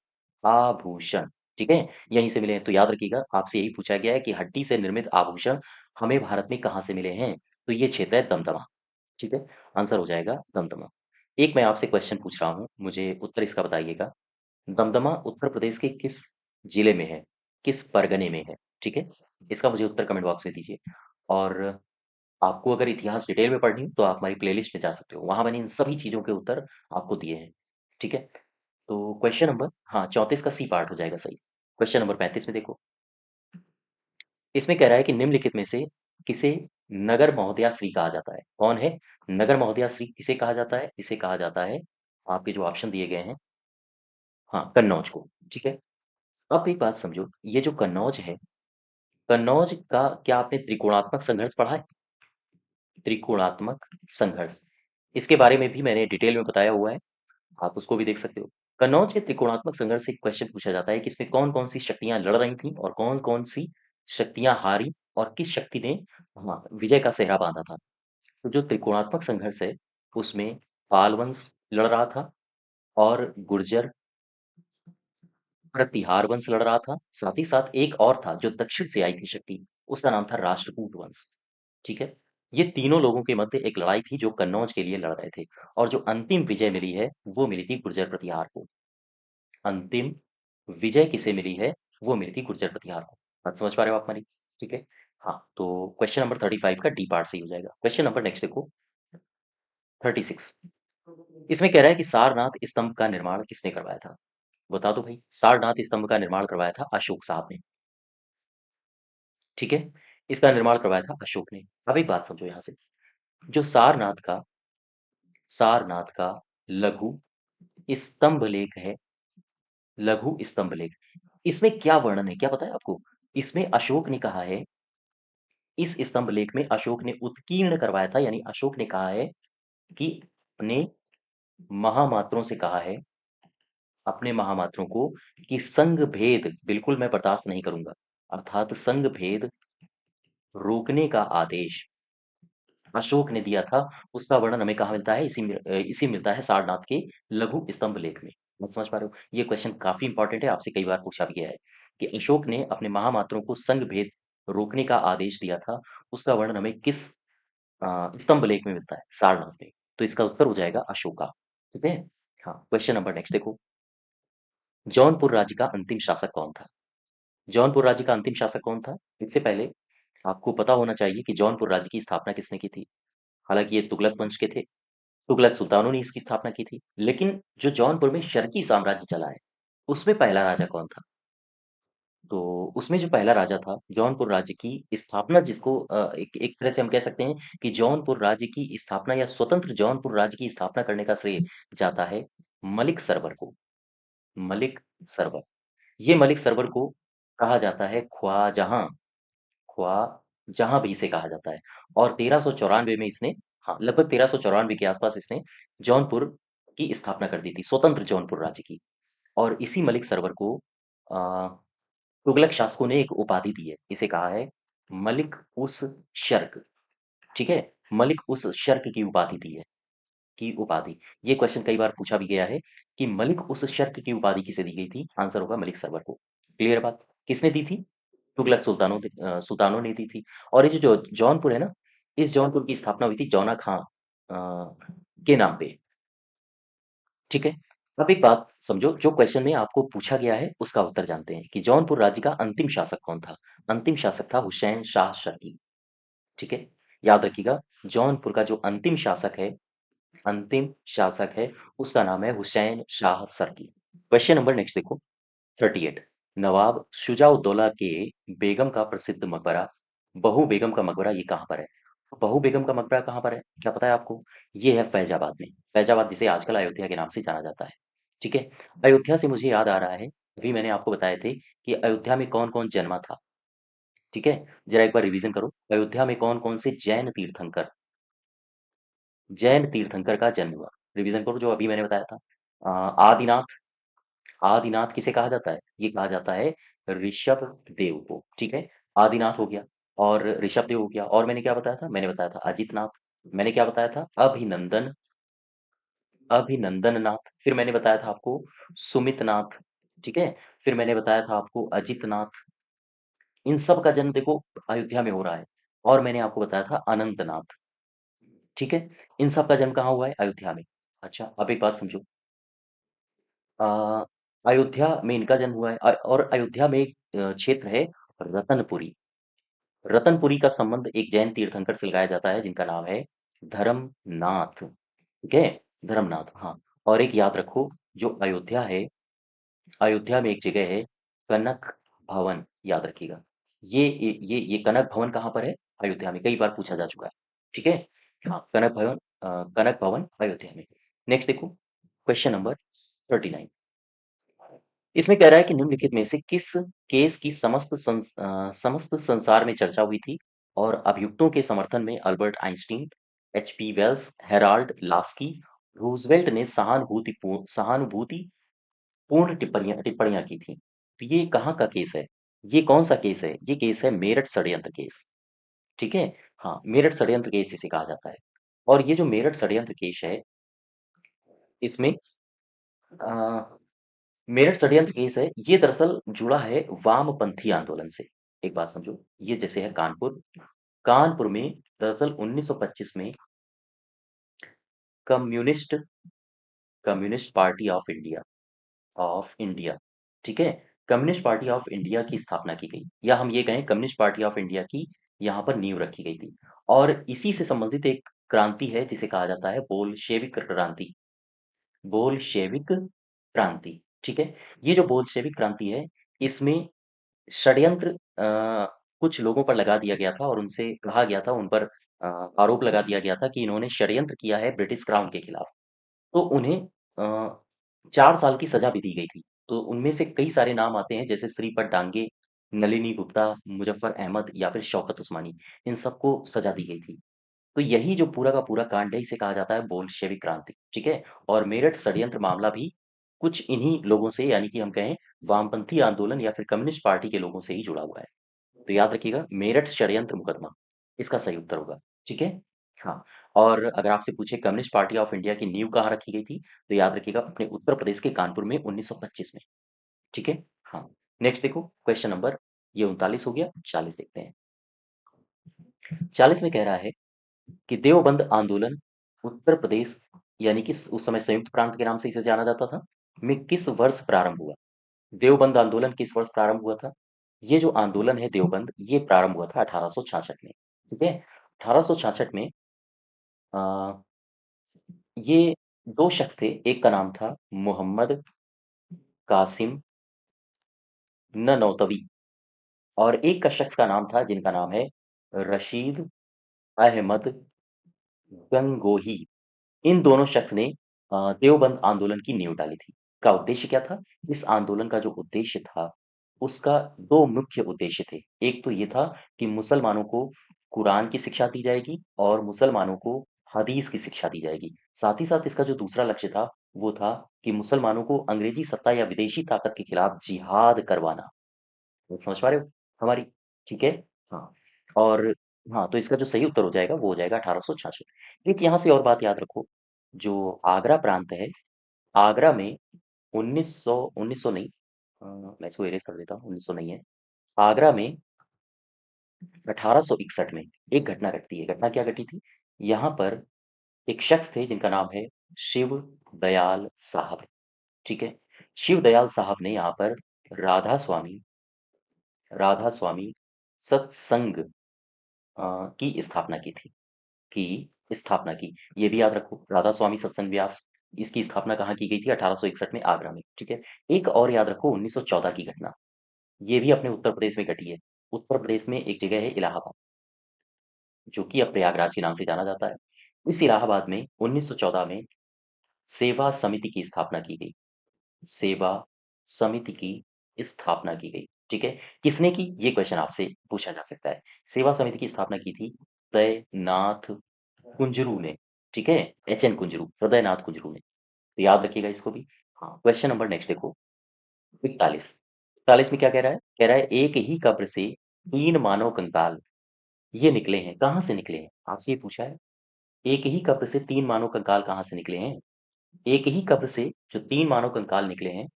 आभूषण, ठीक है? यहीं से मिले हैं। तो याद रखिएगा आपसे यही पूछा गया है कि हड्डी से निर्मित आभूषण हमें भारत में कहाँ से मिले हैं? तो ये क्षेत्र है दमदमा, ठीक है? आंसर हो जाएगा दमदमा। एक मैं आपसे क्वेश्चन पूछ रहा हूँ, मुझे उत्तर इसका बताइएगा। दमदमा उत्तर प्रदेश के किस जिले में है? किस परगने में है? ठीक है? इसका मुझे उत्तर कमेंट बॉक्स में दीजिए। और आपको अगर इतिहास डिटेल में पढ़नी हो तो आप हमारी प्लेलिस्ट में जा सकते हो। वहाँ मैंने इन सभी चीज़ों के उत्तर आपको दिए हैं। ठीक है? तो क्वेश्चन नंबर हाँ, 34 का सी पार्ट हो जाएगा सही। क्वेश्चन नंबर 35 में देखो, इसमें कह रहा है कि निम्नलिखित में से किसे नगर महोदयाश्री कहा जाता है? कौन है? नगर महोदयाश्री किसे कहा जाता है? इसे कहा जाता है, आपके जो ऑप्शन दिए गए हैं, हाँ, कन्नौज को। ठीक है? अब एक बात समझो, ये जो कन्नौज है, कन्नौज का क्या आपने त्रिकोणात्मक संघर्ष पढ़ा है? त्रिकोणात्मक संघर्ष, इसके बारे में भी मैंने डिटेल में बताया हुआ है, आप उसको भी देख सकते हो। कन्नौज के त्रिकोणात्मक संघर्ष से एक क्वेश्चन पूछा जाता है कि इसमें कौन-कौन सी शक्तियाँ लड़ रही थीं और कौन-कौन सी शक्तियाँ हारी और किस शक्ति ने हाँ, विजय का सेहरा बाँधा था। तो जो त्रिकोणात्मक संघर्ष है, उसमें पाल वंश लड़ रहा था और गुर्जर प्रतिहार वंश लड़ रहा था, साथ ही साथ एक और था जो दक्षिण से आई थी शक्ति, उसका नाम था राष्ट्रकूट वंश, ठीक है? ये तीनों लोगों के मध्य एक लड़ाई थी जो कन्नौज के लिए लड़ रहे थे और जो अंतिम विजय मिली है, वो मिली थी गुर्जर प्रतिहार को। अंतिम विजय किसे मिली है? वो मिली थी गुर्जर प्रतिहार को। बात समझ पा रहे हो आप हमारी? ठीक है? हाँ, तो क्वेश्चन नंबर 35 का डी पार्ट सही हो जाएगा। क्वेश्चन नंबर नेक्स्ट देखो, 36, इसमें कह रहा है कि सारनाथ स्तंभ का निर्माण किसने करवाया था? बता दो भाई, सारनाथ स्तंभ का निर्माण करवाया था अशोक साहब ने, ठीक है? इसका निर्माण करवाया था अशोक ने। अब एक बात समझो यहाँ से, जो सारनाथ का लघु स्तंभ लेख है, लघु स्तंभ लेख, इसमें क्या वर्णन है, क्या पता है आपको? इसमें अशोक ने कहा है, इस स्तंभ लेख में अशोक ने उत्कीर्ण करवाया था, यानी अशोक ने कहा है कि अपने महामात्रों से कहा है, अपने महामात्रों को, कि संघ भेद बिल्कुल मैं बर्दाश्त नहीं करूंगा, अर्थात संघ भेद रोकने का आदेश अशोक ने दिया था। उसका वर्णन हमें कहाँ मिलता है? इसी मिलता है सारनाथ के लघु स्तंभ लेख में। आप समझ पा रहे हो? ये क्वेश्चन काफी इंपॉर्टेंट है, आपसे कई बार पूछा भी गया है कि अशोक ने अपने महामात्रों को संघ भेद रोकने का आदेश दिया था, उसका वर्णन हमें किस स्तंभ लेख में मिलता है? सारनाथ में। तो इसका उत्तर हो जाएगा अशोका, ठीक है? हाँ, क्वेश्चन नंबर नेक्स्ट देखो, जौनपुर राज्य का अंतिम शासक कौन था? जौनपुर राज्य का अंतिम शासक कौन था? इससे पहले आपको पता होना चाहिए कि जौनपुर राज्य की स्थापना किसने की थी। हालांकि ये तुगलक वंश के थे, तुगलक सुल्तानों ने इसकी स्थापना की थी, लेकिन जो जौनपुर में शर्की साम्राज्य चला है, उसमें पहला राजा कौन था? तो उसमें जो पहला राजा था, जौनपुर राज्य की स्थापना जिसको एक एक तरह से हम कह सकते हैं कि जौनपुर राज्य की स्थापना या स्वतंत्र जौनपुर राज्य की स्थापना करने का श्रेय जाता है मलिक सरवर को। मलिक सरवर, ये मलिक सरवर को कहा जाता है ख्वाजहां, ख्वाजहां भी इसे कहा जाता है। और 1394 में इसने, हाँ, लगभग 1394 के आसपास इसने जौनपुर की स्थापना कर दी थी, स्वतंत्र जौनपुर राज्य की। और इसी मलिक सरवर को अ, तुगलक शासकों ने एक उपाधि दी है, इसे कहा है मलिक उस शर्क, ठीक है? मलिक उस शर्क की उपाधि दी है। की उपाधि। ये क्वेश्चन कई बार पूछा भी गया है कि मलिक उस शर्क की उपाधि किसे दी गई थी? आंसर होगा मलिक सरवर को। क्लियर बात? किसने दी थी? तुगलक सुल्तानों ने दी थी। और ये जो जौनपुर है ना, इस जौनपुर की स्थापना हुई थी जौना खां के नाम पे। ठीक है। अब एक बात समझो, जो क्वेश्चन में आपको पूछा गया है उसका उत्तर जानते हैं कि जौनपुर राज्य का अंतिम शासक कौन था? अंतिम शासक था हुसैन शाह शर्की। ठीक है। याद रखिएगा, जौनपुर का जो अंतिम शासक है, उसका नाम है हुसैन शाह सरकी। क्वेश्चन नंबर नेक्स्ट देखो, 38। नवाब शुजाउद्दौला के बेगम का प्रसिद्ध मकबरा, बहू बेगम का मकबरा, ये कहाँ पर है? बहू बेगम का मकबरा कहाँ पर है, क्या पता है आपको? ये है फैजाबाद में। फैजाबाद जिसे आजकल अयोध्या के नाम से जाना जाता है। ठीक है। अयोध्या से मुझे याद आ रहा है, अभी मैंने आपको बताए थे कि अयोध्या में कौन कौन जन्मा था। ठीक है। जरा एक बार रिवीजन करो, अयोध्या में कौन कौन से जैन तीर्थंकर का जन्म हुआ। रिवीजन करो जो अभी मैंने बताया था। आदिनाथ। आदिनाथ किसे कहा जाता है? ये कहा जाता है ऋषभ देव को। ठीक है। आदिनाथ हो गया, और ऋषभ देव हो गया, और मैंने क्या बताया था? मैंने बताया था अजितनाथ। मैंने क्या बताया था? अभिनंदन। अभिनंदन नाथ। फिर मैंने बताया था आपको सुमित नाथ। ठीक है। फिर मैंने बताया था आपको अजित नाथ। इन सब का जन्म देखो अयोध्या में हो रहा है। और मैंने आपको बताया था अनंतनाथ। ठीक है। इन सब का जन्म कहाँ हुआ है? अयोध्या में। अच्छा, अब एक बात समझो। अ, अयोध्या में इनका जन्म हुआ है, और अयोध्या में एक क्षेत्र है रतनपुरी। रतनपुरी का संबंध एक जैन तीर्थंकर से लगाया जाता है जिनका नाम है धर्मनाथ। ठीक है। धर्मनाथ, हाँ। और एक याद रखो, जो अयोध्या है, अयोध्या में एक जगह है कनक भवन, याद रखिएगा। ये कनक भवन कहाँ पर है? अयोध्या में, कई बार पूछा जा चुका है। ठीक है। हाँ, कनक भवन अयोध्या में। नेक्स्ट देखो, क्वेश्चन नंबर 39। इसमें कह रहा है कि निम्नलिखित में से किस केस की समस्त संसार में चर्चा हुई थी, और अभियुक्तों के समर्थन में Albert Einstein, H P Wells, Harold Laski, Roosevelt ने सहानुभूतिपूर्ण टिप्पणियां की थी। तो ये कहाँ का केस है? ये कौन सा केस है? ये केस है मेरठ षड्यंत्र केस। ठीक है। हाँ, मेरठ षड्यंत्र केस इसे कहा जाता है। और ये जो मेरठ षड्यंत्र केस है, इसमें मेरठ षड्यंत्र केस है, ये दरअसल जुड़ा है वामपंथी आंदोलन से। एक बात समझो, ये जैसे है कानपुर। कानपुर में दरअसल 1925 में communist communist party of India, ठीक है, कम्युनिस्ट पार्टी ऑफ इंडिया की स्थापना की गई, या हम ये कहें कम्युनिस्ट पार्टी ऑफ इंडिया की यहाँ पर नींव रखी गई थी। और इसी से संबंधित एक क्रांति है जिसे कहा जाता है बोल्शेविक क्रांति। बोल्शेविक क्रांति। ठीक है। ये जो बोल्शेविक क्रांति है, इसमें षड्यंत्र कुछ लोगों पर लगा दिया गया था, और उनसे कहा गया था, उन पर आरोप लगा दिया गया था कि इन्होंने षड्यंत्र किया है ब्रिटिश क्राउन के खिलाफ। तो उन्हें 4 साल की सजा भी दी गई थी। तो उनमें से कई सारे नाम आते हैं, जैसे श्रीपत डांगे, नलिनी गुप्ता, मुजफ्फर अहमद, या फिर शौकत उस्मानी। इन सबको सजा दी गई थी। तो यही जो पूरा का पूरा कांड है, इसे कहा जाता है बोल्शेविक क्रांति। ठीक है। और मेरठ षड्यंत्र मामला भी कुछ इन्हीं लोगों से, यानी कि हम कहें वामपंथी आंदोलन या फिर कम्युनिस्ट पार्टी के लोगों से ही जुड़ा हुआ है। तो याद रखिएगा, मेरठ षड्यंत्र मुकदमा इसका सही उत्तर होगा। ठीक है। हाँ। और अगर आपसे पूछे कम्युनिस्ट पार्टी ऑफ इंडिया की नींव कहाँ रखी गई थी, तो याद रखिएगा अपने उत्तर प्रदेश के कानपुर में 1925 में। ठीक है। हाँ। नेक्स्ट देखो, क्वेश्चन नंबर, ये 39 हो गया, 40 देखते हैं। 40 में कह रहा है कि देवबंद आंदोलन उत्तर प्रदेश, यानी कि उस समय संयुक्त प्रांत के नाम से इसे जाना जाता था, में किस वर्ष प्रारंभ हुआ? देवबंद आंदोलन किस वर्ष प्रारंभ हुआ था? ये जो आंदोलन है देवबंद, ये प्रारंभ हुआ था 1866 में। ठीक है। 1866 में अ, ये दो शख्स थे, एक का नाम था मोहम्मद कासिम ननौतवी, और एक का शख्स का नाम था जिनका नाम है रशीद अहमद गंगोही। इन दोनों शख्स ने देवबंद आंदोलन की नींव डाली थी। का उद्देश्य क्या था? इस आंदोलन का जो उद्देश्य था, उसका दो मुख्य उद्देश्य थे। एक तो ये था कि मुसलमानों को कुरान की शिक्षा दी जाएगी, और मुसलमानों को हदीस की शिक्षा दी जाएगी। साथ ही साथ इसका जो दूसरा लक्ष्य था, वो था कि मुसलमानों को अंग्रेजी सत्ता या विदेशी ताकत के खिलाफ जिहाद करवाना। बात समझ पा रहे हो हमारी? ठीक है। हाँ। और हाँ, तो इसका जो सही उत्तर हो जाएगा वो हो जाएगा 1866। एक यहाँ से और बात याद रखो, जो आगरा प्रांत है, आगरा में 1900 नहीं, मैं इसको इरेज़ कर देता हूँ, 1900 नहीं है। आगरा में 1861 में एक घटना घटती है। घटना क्या घटी थी? यहाँ पर एक शख्स थे जिनका नाम है शिव दयाल साहब, ठीक है? शिव दयाल साहब ने यहाँ पर राधा स्वामी राधा स्वामी सत्संग की स्थापना की थी। स्थापना की। ये भी याद रखो, राधा स्वामी सत्संग व्यास, इसकी स्थापना कहाँ की गई थी? 1861 में आगरा में, ठीक है? एक और याद रखो, 1914 की घटना, ये भी अपने उत्तर प्रदेश में घटी है। उत्तर प्रदेश में एक जगह है इलाहाबाद, जो कि अब प्रयागराज के नाम से जाना जाता है। इस इलाहाबाद में 1914 में सेवा समिति की स्थापना की गई। सेवा समिति की स्थापना की गई, ठीक है? किसने की? ये क्वेश्चन आपसे पूछा जा सकता है। सेवा समिति की स्थापना की थी हृदयनाथ कुंजरू ने, ठीक है? एच.एन. कुंजरू, हृदयनाथ कुंजरू ने। तो याद रखिएगा इसको भी। हाँ, क्वेश्चन नंबर नेक्स्ट देखो, 41। 41 में क्या कह रहा है? कह रहा है एक ही कब्र से 3 मानव कंकाल ये निकले हैं। कहाँ से निकले हैं? आपसे ये पूछा है। एक ही कब्र से 3 मानव कंकाल कहाँ से निकले हैं? एक ही कब्र से जो 3 मानव कंकाल निकले हैं,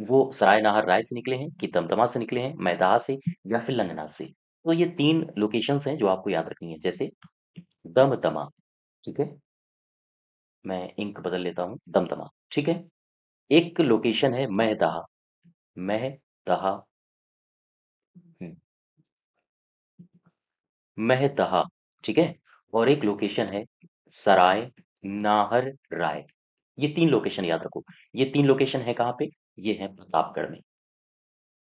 वो सराय नाहर राय से निकले हैं कि दमदमा से निकले हैं, मैदाह से या फिर लंगनाथ से। तो ये 3 लोकेशंस हैं जो आपको याद रखनी है। जैसे दमदमा, ठीक है? मैं इंक बदल लेता हूँ, दमदमा, ठीक है? एक लोकेशन है महदाह, महदाह, हुँ, महदहा, ठीक है? और एक लोकेशन है सराय नाहर राय। ये 3 लोकेशन याद रखो। ये 3 लोकेशन है कहाँ पे? ये है प्रतापगढ़ में,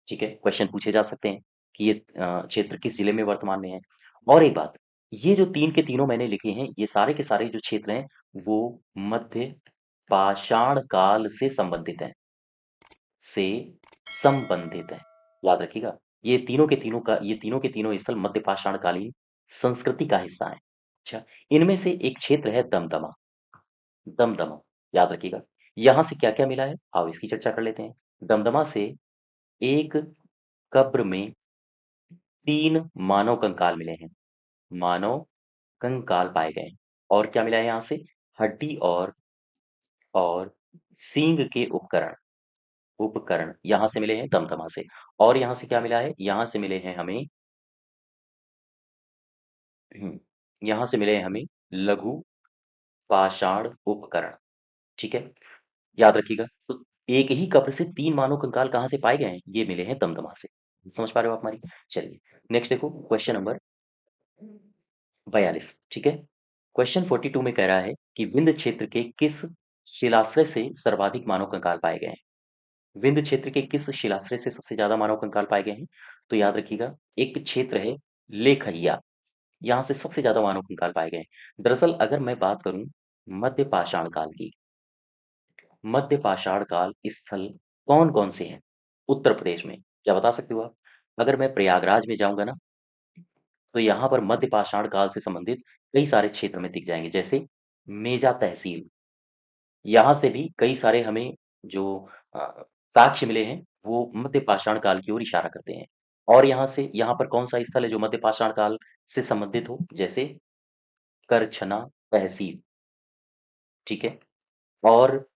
ठीक है? क्वेश्चन पूछे जा सकते हैं कि ये क्षेत्र किस जिले में वर्तमान में है? और एक बात, ये जो 3 के तीनों मैंने लिखे हैं, ये सारे के सारे जो क्षेत्र हैं, वो मध्य पाषाण काल से संबंधित हैं, से संबंधित हैं। याद रखिएगा, ये तीनों के तीनों स्थल मध्य पाषाणकालीन संस्कृति का हिस्सा हैं। अच्छा, इनमें से एक क्षेत्र है दमदमा, दमदमा, याद रखिएगा। यहाँ से क्या-क्या मिला है? आओ इसकी चर्चा कर लेते हैं। दमदमा से एक कब्र में 3 मानव कंकाल मिले हैं। मानव कंकाल पाए गए हैं। और क्या मिला है यहाँ से? हड्डी और सींग के उपकरण, उपकरण यहाँ से मिले हैं दमदमा से। और यहाँ से क्या मिला है? यहाँ से मिले हैं हमें यहाँ से मिले हैं हमें लघु पाषाण उपकरण, ठीक है? याद रखिएगा। तो एक ही कब्र से 3 मानव कंकाल कहाँ से पाए गए हैं? ये मिले हैं दमदमा से। समझ पा रहे हो आप हमारी? चलिए, नेक्स्ट देखो क्वेश्चन नंबर 42, ठीक है? क्वेश्चन 42 में कह रहा है कि विंध्य क्षेत्र के किस शिलाश्रय से सर्वाधिक मानव कंकाल पाए गए हैं? विंध्य क्षेत्र के किस शिलाश्रय से सबसे ज़्यादा मानव कंकाल पाए गए हैं? तो याद रखिएगा, एक क्षेत्र है लेखैया, यहाँ से सबसे ज़्यादा मानव कंकाल पाए गए हैं। दरअसल अगर मैं बात करूँ मध्य पाषाण काल की, मध्य पाषाण काल स्थल कौन-कौन से हैं उत्तर प्रदेश में? क्या बता सकते हो आप? अगर मैं प्रयागराज में जाऊँगा ना, तो यहाँ पर मध्य पाषाण काल से संबंधित कई सारे क्षेत्र में दिख जाएँगे। जैसे मेजा तहसील, यहाँ से भी कई सारे हमें जो अ, साक्ष्य मिले हैं, वो मध्य पाषाण काल की ओर इशारा करते हैं। और यहाँ पर कौन-सा स्थल है जो मध्य पाषाण काल से संबंधित हो? जैसे करछना तहसील, ठीक है? और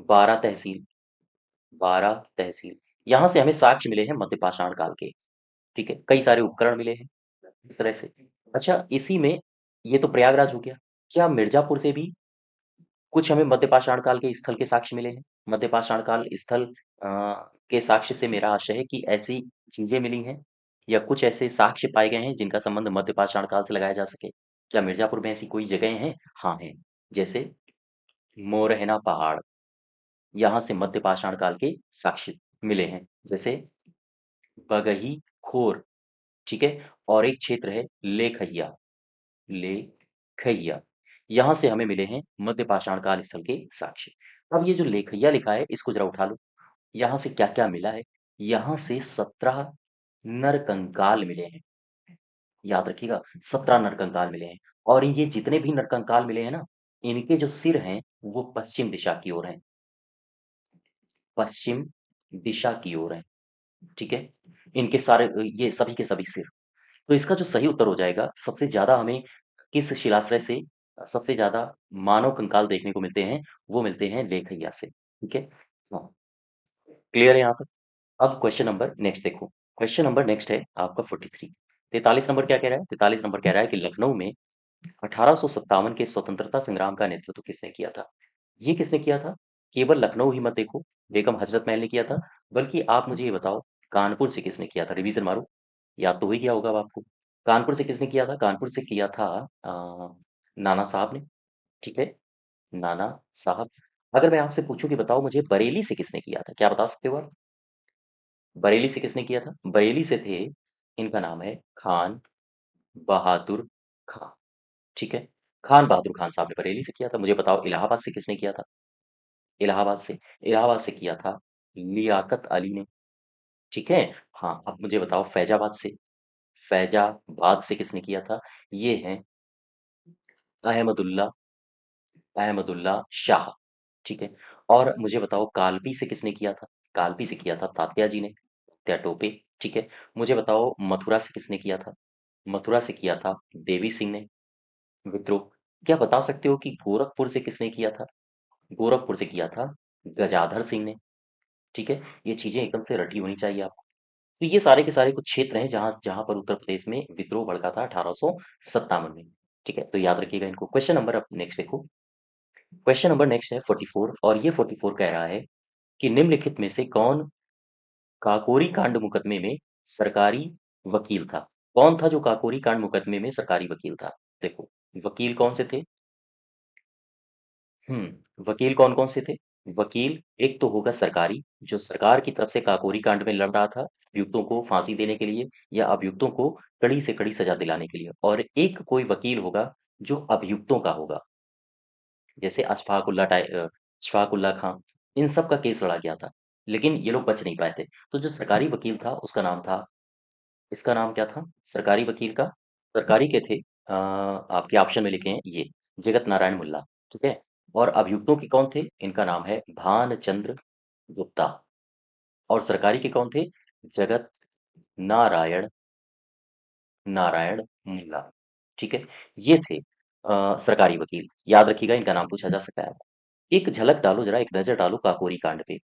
बाराँ तहसील, बाराँ तहसील, यहाँ से हमें साक्ष्य मिले हैं मध्य पाषाण काल के, ठीक है? कई सारे उपकरण मिले हैं, इस तरह से। अच्छा, इसी में ये तो प्रयागराज हो गया। क्या मिर्ज़ापुर से भी कुछ हमें मध्य पाषाण काल के स्थल के साक्ष्य मिले हैं? मध्य पाषाण काल स्थल के साक्ष्य से मेरा आशय है कि ऐसी चीज़ें मिली हैं या कुछ ऐसे साक्ष्य पाए गए हैं जिनका संबंध मध्य पाषाण काल से लगाया जा सके। क्या मिर्ज़ापुर में ऐसी कोई जगहें हैं? हाँ, हैं। जैसे मोरहना पहाड़, यहाँ से मध्य पाषाण काल के साक्ष्य मिले हैं। जैसे बगही खोर, ठीक है? और एक क्षेत्र है लेखैया, लेखैया, यहाँ से हमें मिले हैं मध्य पाषाण काल स्थल के साक्ष्य। अब ये जो लेखैया लिखा है इसको ज़रा उठा लो। यहाँ से क्या-क्या मिला है? यहाँ से 17 नरकंकाल मिले हैं। याद रखिएगा, 17 नरकंकाल मिले हैं। और ये जितने भी नरकंकाल मिले हैं ना, इनके जो सिर हैं वो पश्चिम दिशा की ओर हैं। पश्चिम दिशा की ओर हैं, ठीक है? इनके सारे ये सभी के सभी सिर। तो इसका जो सही उत्तर हो जाएगा, सबसे ज़्यादा हमें किस शिलाश्रय से सबसे ज़्यादा मानव कंकाल देखने को मिलते हैं, वो मिलते हैं लेखैया से, ठीक है? हाँ, क्लियर है यहाँ तक? अब क्वेश्चन नंबर नेक्स्ट देखो। क्वेश्चन नंबर नेक्स्ट है आपका 43। 43 नंबर क्या कह रहा है? 43 नंबर कह रहा है कि लखनऊ में 1857 के स्वतंत्रता संग्राम का नेतृत्व किसने किया था? ये किसने किया था? केवल लखनऊ ही मत देखो, बेगम हजरत महल ने किया था, बल्कि आप मुझे ये बताओ कानपुर से किसने किया था? रिवीजन मारो, याद तो हो ही गया होगा अब आपको। कानपुर से किसने किया था? कानपुर से किया था नाना साहब ने, ठीक है? नाना साहब। अगर मैं आपसे पूछूं कि बताओ मुझे बरेली से किसने किया था, क्या बता सकते हो आप? बरेली से किसने किया था? बरेली से थे, इनका नाम है खान बहादुर खां, ठीक है? खान बहादुर खान साहब ने बरेली से किया था। मुझे बताओ इलाहाबाद से किसने किया था? इलाहाबाद से किया था लियाकत अली ने, ठीक है? हाँ, अब मुझे बताओ फैजाबाद से किसने किया था? ये हैं अहमदुल्ला अहमदुल्ला शाह, ठीक है? और मुझे बताओ कालपी से किसने किया था? कालपी से किया था तात्या जी ने, तात्या टोपे, ठीक है? मुझे बताओ मथुरा से किसने किया था? मथुरा से किया था देवी सिंह ने, विद्रोह। क्या बता सकते हो कि गोरखपुर से किसने किया था? गोरखपुर से किया था गजाधर सिंह ने, ठीक है? ये चीजें एकदम से रटी होनी चाहिए आपको। तो ये सारे के सारे कुछ क्षेत्र हैं जहां जहां पर उत्तर प्रदेश में विद्रोह भड़का था 1857 में, ठीक है? तो याद रखिएगा इनको। क्वेश्चन नंबर अब नेक्स्ट देखो। क्वेश्चन नंबर नेक्स्ट है 44, और ये 44 कह रहा है कि निम्नलिखित में से कौन काकोरी कांड मुकदमे में सरकारी वकील था? कौन था जो काकोरी कांड मुकदमे में सरकारी वकील था? देखो, वकील कौन से थे? वकील कौन-कौन से थे? वकील एक तो होगा सरकारी, जो सरकार की तरफ से काकोरी कांड में लड़ रहा था, अभियुक्तों को फांसी देने के लिए या अभियुक्तों को कड़ी से कड़ी सजा दिलाने के लिए, और एक कोई वकील होगा जो अभियुक्तों का होगा, जैसे अशफाक उल्ला खां, इन सब का केस लड़ा गया था, लेकिन ये लोग बच नहीं पाए थे। तो जो सरकारी वकील था उसका नाम था, इसका नाम क्या था सरकारी वकील का? सरकारी के थे, आपके ऑप्शन में लिखे हैं ये, जगत नारायण मुल्ला, ठीक है? और अभियुक्तों के कौन थे? इनका नाम है भानचंद्र गुप्ता। और सरकारी के कौन थे? जगत नारायण नारायण मुल्ला, ठीक है? ये थे सरकारी वकील। याद रखिएगा, इनका नाम पूछा जा सकता है। एक झलक डालो जरा, एक नजर डालो काकोरी कांड पे।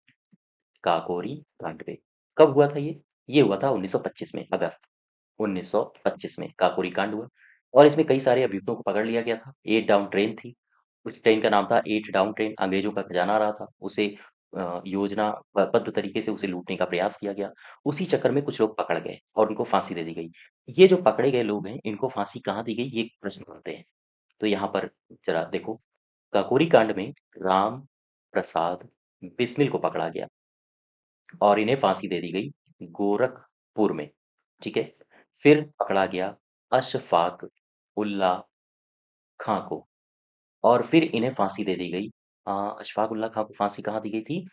काकोरी कांड पे कब हुआ था ये? ये हुआ था 1925 में, अगस्त 1925 में काकोरी कांड हुआ। और इसमें कई सारे अभियुक्तों को पकड़ लिया गया था। एट डाउन ट्रेन थी, उस ट्रेन का नाम था एट डाउन ट्रेन। अंग्रेजों का खजाना आ रहा था, उसे योजनाबद्ध तरीके से उसे लूटने का प्रयास किया गया। उसी चक्कर में कुछ लोग पकड़ गए और उनको फांसी दे दी गई। ये जो पकड़े गए लोग हैं, इनको फांसी कहाँ दी गई, ये प्रश्न बनते हैं। तो यहाँ पर जरा देखो, काकोरी कांड में राम प्रसाद बिस्मिल को पकड़ा गया और इन्हें फांसी दे दी गई गोरखपुर में, ठीक है? फिर पकड़ा गया अशफाक उल्ला खां को, और फिर इन्हें फांसी दे दी गई। अशफाक उल्ला खां को फांसी कहाँ दी गई थी?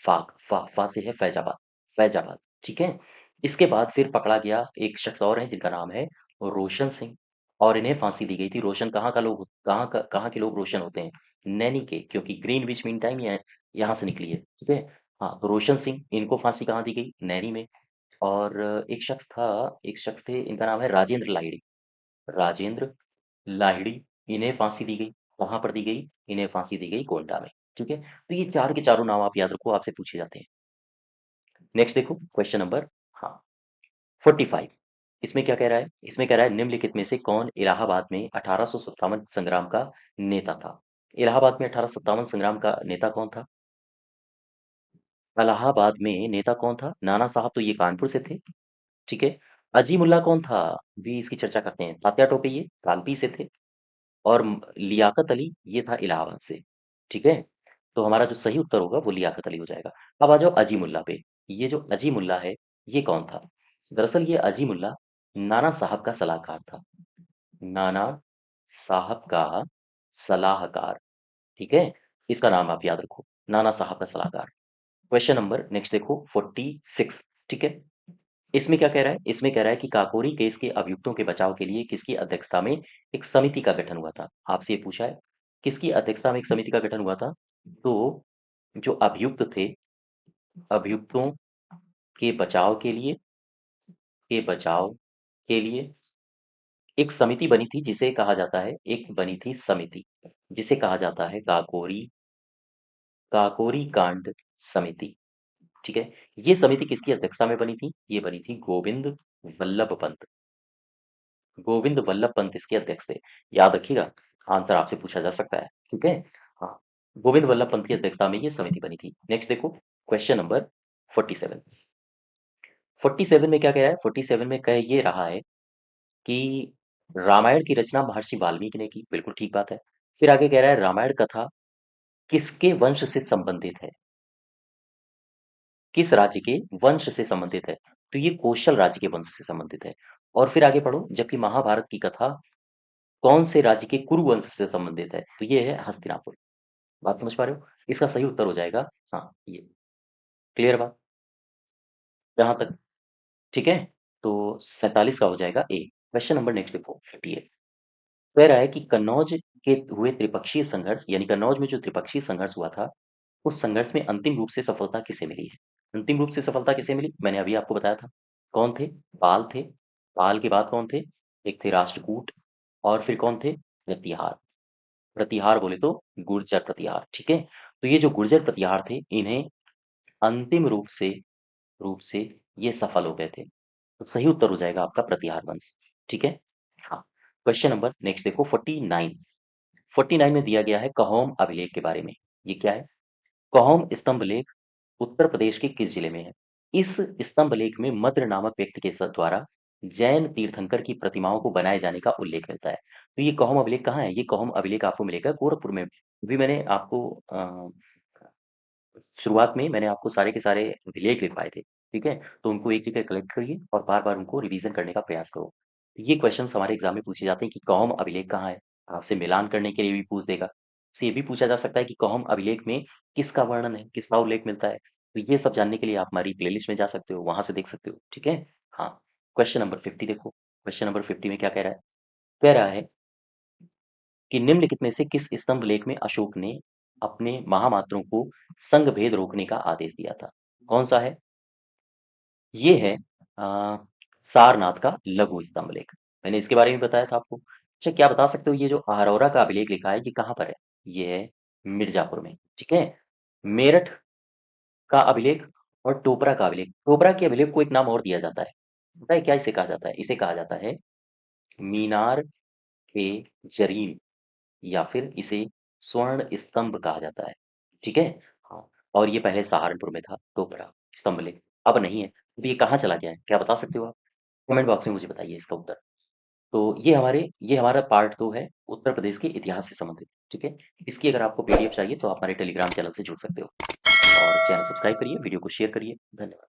फा से है फैजाबाद, फैजाबाद, ठीक है? इसके बाद फिर पकड़ा गया एक शख्स और है जिनका नाम है रोशन सिंह, और इन्हें फांसी दी गई थी। रोशन कहाँ के लोग रोशन होते हैं? नैनी के, क्योंकि ग्रीनविच मीन टाइम यहाँ से निकली है, ठीक है? हाँ, तो रोशन सिंह, इनको फांसी कहाँ दी गई? नैनी में। और एक शख्स थे, इनका नाम है राजेंद्र लाहिड़ी, राजेंद्र लाहिड़ी, इन्हें फांसी दी गई। कहाँ पर दी गई? इन्हें फांसी दी गई गोंडा में, ठीक है? तो ये चार के चारों नाम आप याद रखो, आपसे पूछे जाते हैं। नेक्स्ट देखो क्वेश्चन नंबर, हाँ, 45। इसमें क्या कह रहा है? इसमें कह रहा है निम्नलिखित में से कौन इलाहाबाद में 1857 संग्राम का नेता था? इलाहाबाद में 1857 संग्राम का नेता कौन था? इलाहाबाद में नेता कौन था? नाना साहब तो ये कानपुर से थे, ठीक है? अजीमुल्ला कौन था? भी इसकी चर्चा करते हैं। तात्या टोपे ये कालपी से थे। और लियाकत अली ये था इलाहाबाद से, ठीक है? तो हमारा जो सही उत्तर होगा वो लियाकत अली हो जाएगा। अब आ जाओ अजीमुल्ला पे। ये जो अजीमुल्ला है, ये कौन था? दरअसल ये अजीमुल्ला नाना साहब का सलाहकार था। नाना साहब का सलाहकार, ठीक है? इसका नाम आप याद रखो, नाना साहब का सलाहकार। क्वेश्चन नंबर नेक्स्ट देखो 46, ठीक है? इसमें क्या कह रहा है? इसमें कह रहा है कि काकोरी केस के अभियुक्तों के बचाव के लिए किसकी अध्यक्षता में एक समिति का गठन हुआ था? आपसे ये पूछा है, किसकी अध्यक्षता में एक समिति का गठन हुआ था? तो जो अभियुक्त थे, अभियुक्तों के बचाव के लिए के बचाव के लिए एक समिति बनी थी जिसे कहा जाता है, एक बनी थी समिति, जिसे कहा जाता है काकोरी कांड समिति, ठीक है? ये समिति किसकी अध्यक्षता में बनी थी? ये बनी थी वल्लभ पंत। गोविंद वल्लभ पंत इसके अध्यक्ष थे। याद रखिएगा, आंसर आपसे पूछा जा सकता है, ठीक है? हाँ, गोविंद वल्लभ पंत की अध्यक्षता में ये समिति बनी थी। नेक्स्ट देखो, क्वेश्चन नंबर 47। 47 में क्या कह रहा है? 47 में कह ये रहा है कि रामायण की रचना महर्षि वाल्मीकि ने की, बिल्कुल ठीक बात है। फिर आगे कह रहा है रामायण कथा किसके वंश से संबंधित है? किस राज्य के वंश से संबंधित है? तो ये कौशल राज्य के वंश से संबंधित है। और फिर आगे पढ़ो, जबकि महाभारत की कथा कौन से राज्य के कुरु वंश से संबंधित है? तो ये है हस्तिनापुर। बात समझ पा रहे हो? इसका सही उत्तर हो जाएगा हाँ, ये। क्लियर बात यहाँ तक? ठीक है, तो 47 का हो जाएगा ए। क्वेश्चन नंबर नेक्स्ट देखो, 48। कह रहा है कि कन्नौज के हुए त्रिपक्षीय संघर्ष, यानी कन्नौज में जो त्रिपक्षीय संघर्ष हुआ था, उस संघर्ष में अंतिम रूप से सफलता किसे मिली है? अंतिम रूप से सफलता किसे मिली? मैंने अभी आपको बताया था। कौन थे? पाल थे। पाल के बाद कौन थे? एक थे राष्ट्रकूट, और फिर कौन थे? प्रतिहार। प्रतिहार बोले तो गुर्जर प्रतिहार, ठीक है? तो ये जो गुर्जर प्रतिहार थे, इन्हें अंतिम रूप से ये सफल हो गए थे। तो सही उत्तर हो जाएगा आपका प्रतिहार वंश, ठीक है? हाँ। क्वेश्चन नंबर नेक्स्ट देखो, 49। 49 में दिया गया है कहोम अभिलेख के बारे में। ये क्या है? कहोम स्तंभ लेख उत्तर प्रदेश के किस जिले में है? इस स्तंभ लेख में मद्र नामक व्यक्ति के द्वारा जैन तीर्थंकर की प्रतिमाओं को बनाए जाने का उल्लेख मिलता है। तो ये कहोम अभिलेख कहाँ है? ये कहोम अभिलेख आपको मिलेगा गोरखपुर में। अभी मैंने आपको शुरुआत में मैंने आपको सारे के सारे अभिलेख लिखवाए थे, ठीक है? तो उनको एक जगह कलेक्ट करिए और बार-बार उनको रिवीजन करने का प्रयास करो। तो ये क्वेश्चंस हमारे एग्जाम में पूछे जाते हैं कि कौम अभिलेख कहाँ है? आपसे मिलान करने के लिए भी पूछ देगा। उससे ये भी पूछा जा सकता है कि कौम अभिलेख में किसका वर्णन है, किसका उल्लेख मिलता है? तो ये सब जानने के लिए आप हमारी प्लेलिस्ट में जा सकते हो, वहाँ से देख सकते हो, ठीक है? हाँ, क्वेश्चन नंबर 50 देखो। क्वेश्चन नंबर 50 में क्या कह रहा है? कह रहा है कि निम्नलिखित में से किस स्तंभ लेख में अशोक ने अपने महामात्रों को संघ भेद रोकने का आदेश दिया था? कौन सा है? ये है सारनाथ का लघु स्तंभ लेख। मैंने इसके बारे में बताया था आपको। अच्छा, क्या बता सकते हो ये जो अरोरा का अभिलेख लिखा है, ये कहाँ पर है? ये है मिर्जापुर में, ठीक है? मेरठ का अभिलेख और टोपरा का अभिलेख। टोपरा के अभिलेख को एक नाम और दिया जाता है। पता है क्या इसे कहा जाता है? इसे कहा जाता है मीनार ए जरीन, या फिर इसे स्वर्ण स्तंभ कहा जाता है, ठीक है? हाँ, और ये पहले सहारनपुर में था टोपरा स्तंभ लेख, अब नहीं है। अब ये कहाँ चला गया है? क्या बता सकते हो आप? कमेंट बॉक्स में मुझे बताइए इसका उत्तर। तो ये हमारा पार्ट 2 है उत्तर प्रदेश के इतिहास से संबंधित, ठीक है? इसकी अगर आपको पीडीएफ चाहिए तो आप हमारे टेलीग्राम चैनल से जुड़ सकते हो, और चैनल सब्सक्राइब करिए, वीडियो को शेयर करिए। धन्यवाद।